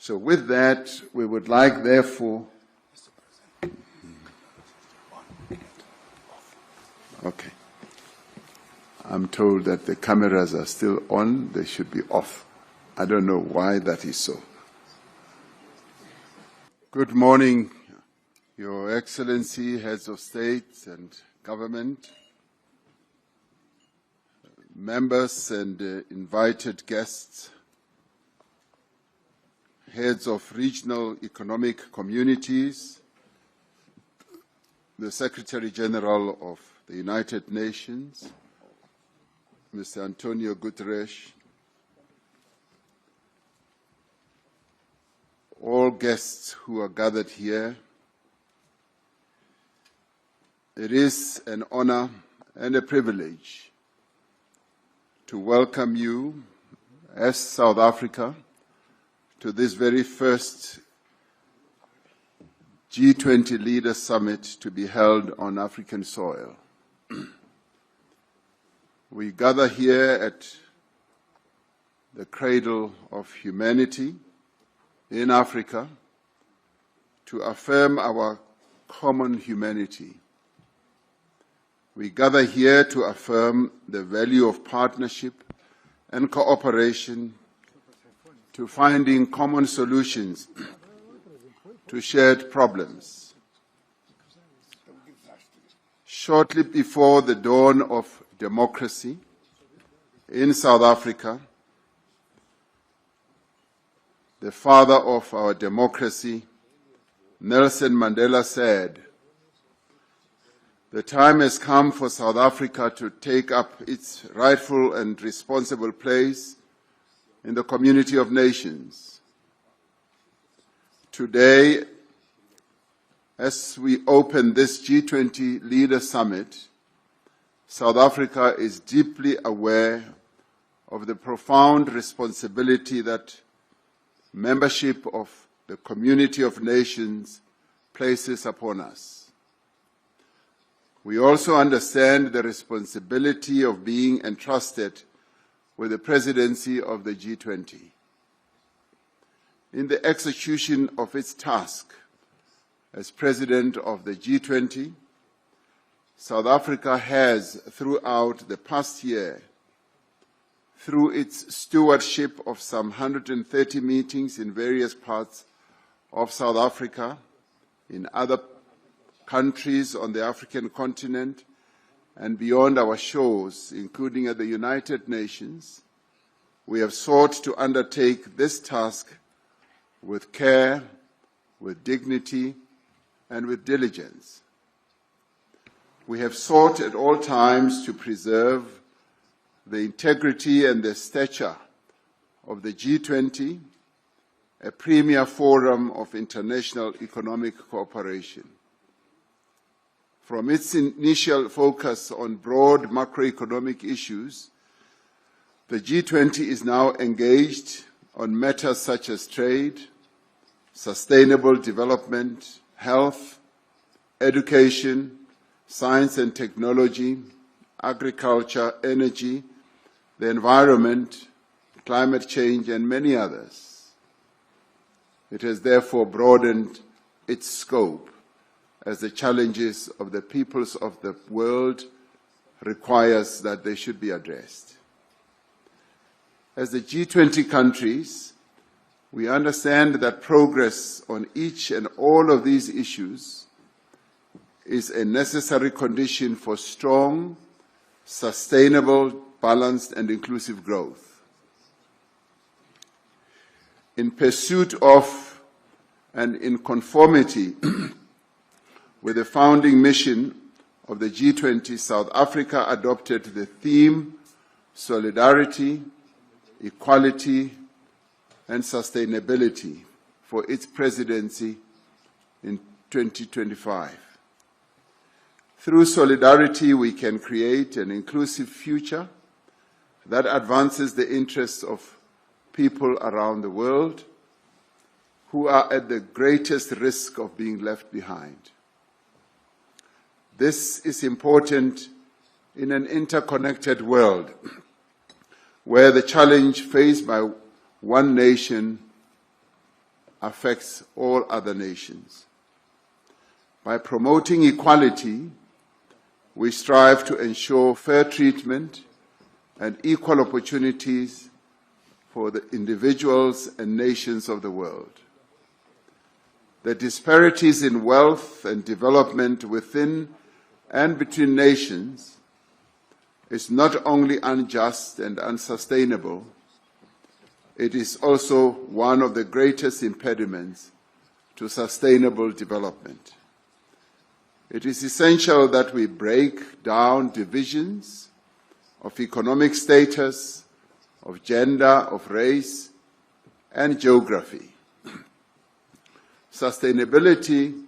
So with that, we would like, therefore, okay. I'm told that the cameras are still on, they should be off. I don't know why that is so. Good morning, Your Excellency, Heads of State and Government, members and invited guests, heads of regional economic communities, the Secretary-General of the United Nations, Mr. António Guterres, all guests who are gathered here. It is an honor and a privilege to welcome you as South Africa to this very first G20 Leaders Summit to be held on African soil. We gather here at the cradle of humanity in Africa to affirm our common humanity. We gather here to affirm the value of partnership and cooperation, to finding common solutions to shared problems. Shortly before the dawn of democracy in South Africa, the father of our democracy, Nelson Mandela, said, "The time has come for South Africa to take up its rightful and responsible place in the community of nations." Today, as we open this G20 Leaders Summit, South Africa is deeply aware of the profound responsibility that membership of the community of nations places upon us. We also understand the responsibility of being entrusted with the presidency of the G20. In the execution of its task as president of the G20, South Africa has, throughout the past year, through its stewardship of some 130 meetings in various parts of South Africa, in other countries on the African continent, and beyond our shores, including at the United Nations, we have sought to undertake this task with care, with dignity, and with diligence. We have sought at all times to preserve the integrity and the stature of the G20, a premier forum of international economic cooperation. From its initial focus on broad macroeconomic issues, the G20 is now engaged on matters such as trade, sustainable development, health, education, science and technology, agriculture, energy, the environment, climate change, and many others. It has therefore broadened its scope as the challenges of the peoples of the world requires that they should be addressed. As the G20 countries, we understand that progress on each and all of these issues is a necessary condition for strong, sustainable, balanced, and inclusive growth. In pursuit of and in conformity with the founding mission of the G20, South Africa adopted the theme Solidarity, Equality, and Sustainability for its presidency in 2025. Through solidarity, we can create an inclusive future that advances the interests of people around the world who are at the greatest risk of being left behind. This is important in an interconnected world where the challenge faced by one nation affects all other nations. By promoting equality, we strive to ensure fair treatment and equal opportunities for the individuals and nations of the world. The disparities in wealth and development within and between nations is not only unjust and unsustainable, it is also one of the greatest impediments to sustainable development. It is essential that we break down divisions of economic status, of gender, of race, and geography. Sustainability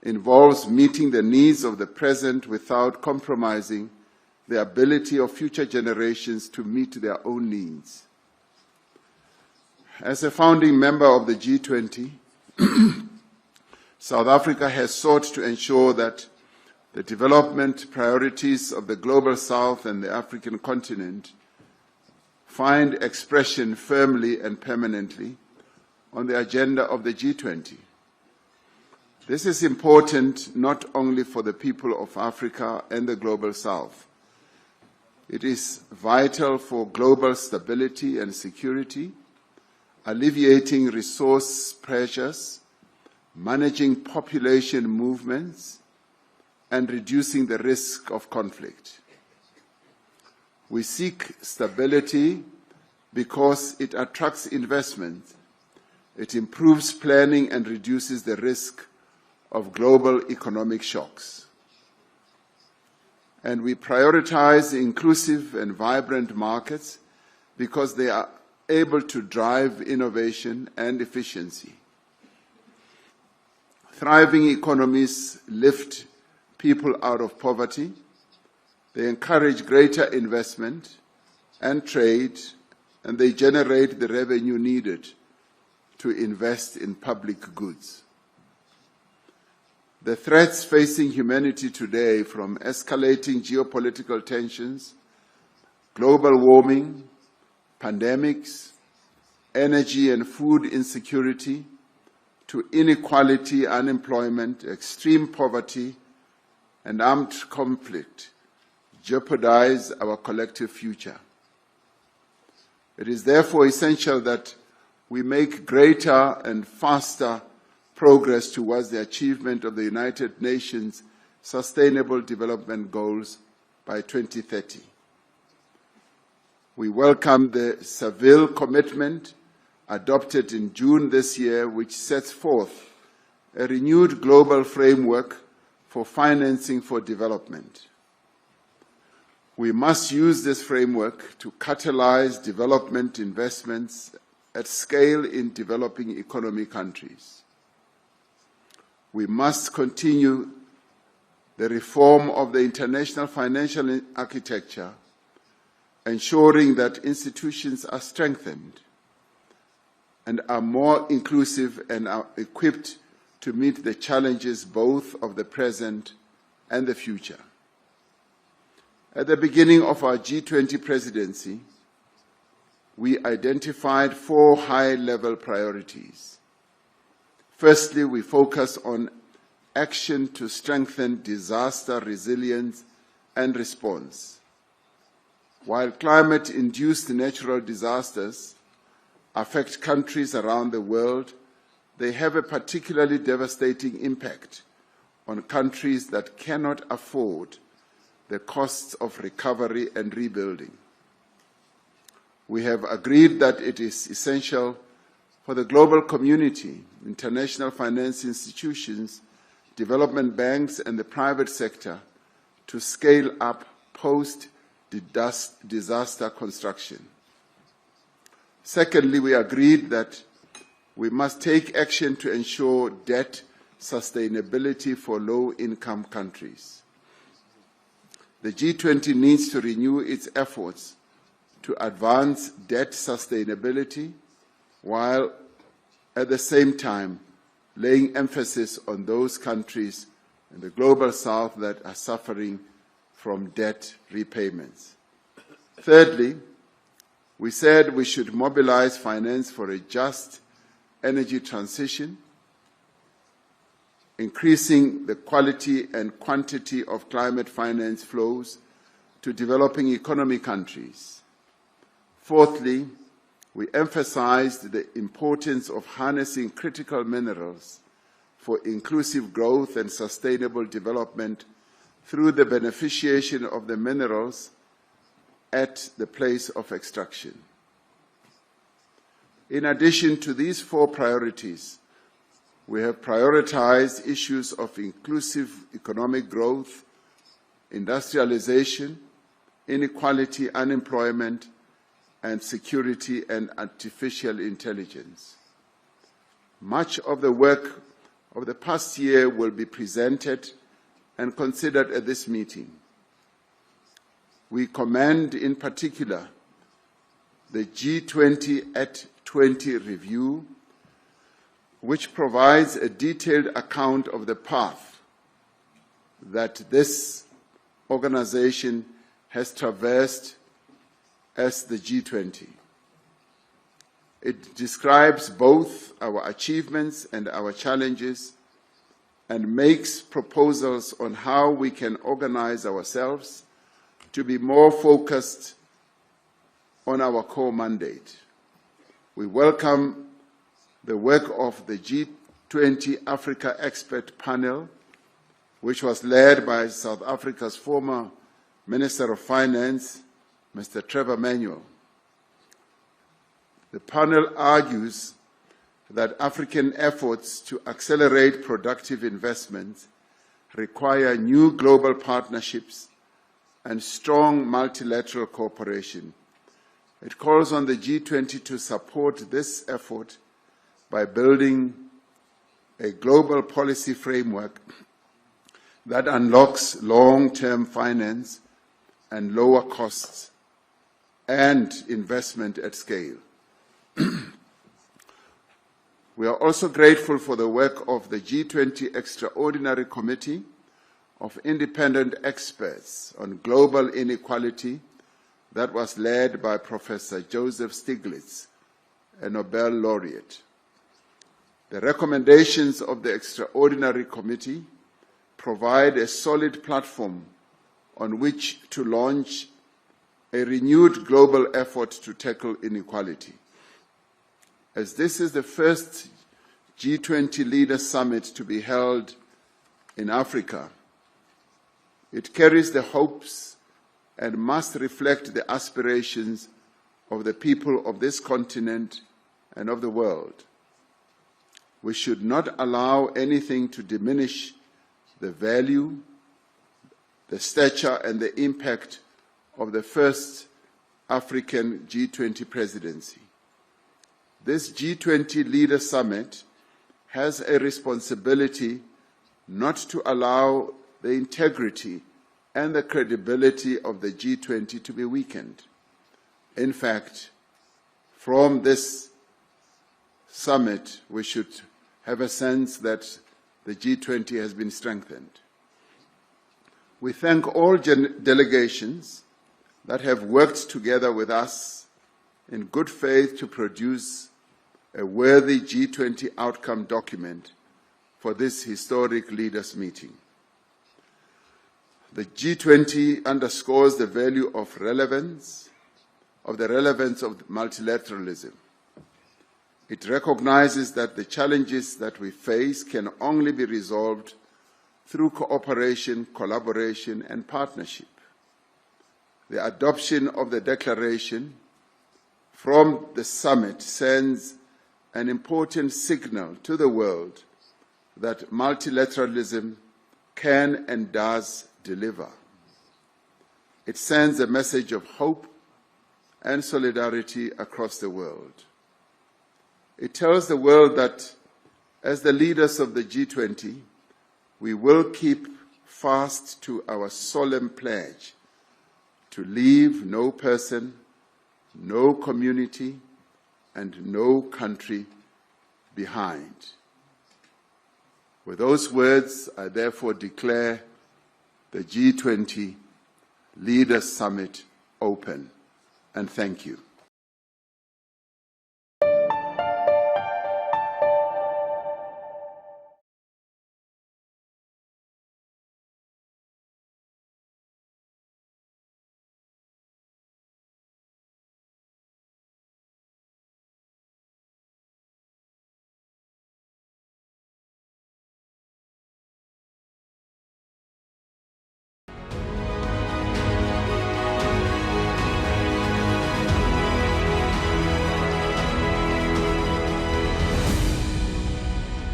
involves meeting the needs of the present without compromising the ability of future generations to meet their own needs. As a founding member of the G20, South Africa has sought to ensure that the development priorities of the Global South and the African continent find expression firmly and permanently on the agenda of the G20. This is important not only for the people of Africa and the Global South. It is vital for global stability and security, alleviating resource pressures, managing population movements, and reducing the risk of conflict. We seek stability because it attracts investment, it improves planning and reduces the risk of global economic shocks. And we prioritize inclusive and vibrant markets because they are able to drive innovation and efficiency. Thriving economies lift people out of poverty. They encourage greater investment and trade, and they generate the revenue needed to invest in public goods. The threats facing humanity today, from escalating geopolitical tensions, global warming, pandemics, energy and food insecurity, to inequality, unemployment, extreme poverty, and armed conflict, jeopardize our collective future. It is therefore essential that we make greater and faster progress towards the achievement of the United Nations Sustainable Development Goals by 2030. We welcome the Seville Commitment adopted in June this year, which sets forth a renewed global framework for financing for development. We must use this framework to catalyze development investments at scale in developing economy countries. We must continue the reform of the international financial architecture, ensuring that institutions are strengthened and are more inclusive and are equipped to meet the challenges both of the present and the future. At the beginning of our G20 presidency, we identified 4 high-level priorities. Firstly, we focus on action to strengthen disaster resilience and response. While climate-induced natural disasters affect countries around the world, they have a particularly devastating impact on countries that cannot afford the costs of recovery and rebuilding. We have agreed that it is essential for the global community, international finance institutions, development banks, and the private sector to scale up post-disaster construction. Secondly, we agreed that we must take action to ensure debt sustainability for low-income countries. The G20 needs to renew its efforts to advance debt sustainability while at the same time laying emphasis on those countries in the Global South that are suffering from debt repayments. Thirdly, we said we should mobilize finance for a just energy transition, increasing the quality and quantity of climate finance flows to developing economy countries. Fourthly, we emphasized the importance of harnessing critical minerals for inclusive growth and sustainable development through the beneficiation of the minerals at the place of extraction. In addition to these four priorities, we have prioritized issues of inclusive economic growth, industrialization, inequality, unemployment, and security and artificial intelligence. Much of the work of the past year will be presented and considered at this meeting. We commend in particular the G20 at 20 review, which provides a detailed account of the path that this organization has traversed as the G20. It describes both our achievements and our challenges and makes proposals on how we can organize ourselves to be more focused on our core mandate. We welcome the work of the G20 Africa Expert Panel, which was led by South Africa's former Minister of Finance, Mr. Trevor Manuel. The panel argues that African efforts to accelerate productive investments require new global partnerships and strong multilateral cooperation. It calls on the G20 to support this effort by building a global policy framework that unlocks long-term finance and lower costs and investment at scale. We are also grateful for the work of the G20 Extraordinary Committee of Independent Experts on Global Inequality that was led by Professor Joseph Stiglitz, a Nobel laureate. The recommendations of the Extraordinary Committee provide a solid platform on which to launch a renewed global effort to tackle inequality. As this is the first G20 Leaders Summit to be held in Africa, it carries the hopes and must reflect the aspirations of the people of this continent and of the world. We should not allow anything to diminish the value, the stature, and the impact of the first African G20 presidency. This G20 Leaders Summit has a responsibility not to allow the integrity and the credibility of the G20 to be weakened. In fact, from this summit, we should have a sense that the G20 has been strengthened. We thank all delegations that have worked together with us in good faith to produce a worthy G20 outcome document for this historic leaders' meeting. The G20 underscores the value of the relevance of multilateralism. It recognizes that the challenges that we face can only be resolved through cooperation, collaboration, and partnership. The adoption of the declaration from the summit sends an important signal to the world that multilateralism can and does deliver. It sends a message of hope and solidarity across the world. It tells the world that as the leaders of the G20, we will keep fast to our solemn pledge to leave no person, no community, and no country behind. With those words, I therefore declare the G20 Leaders Summit open, and thank you.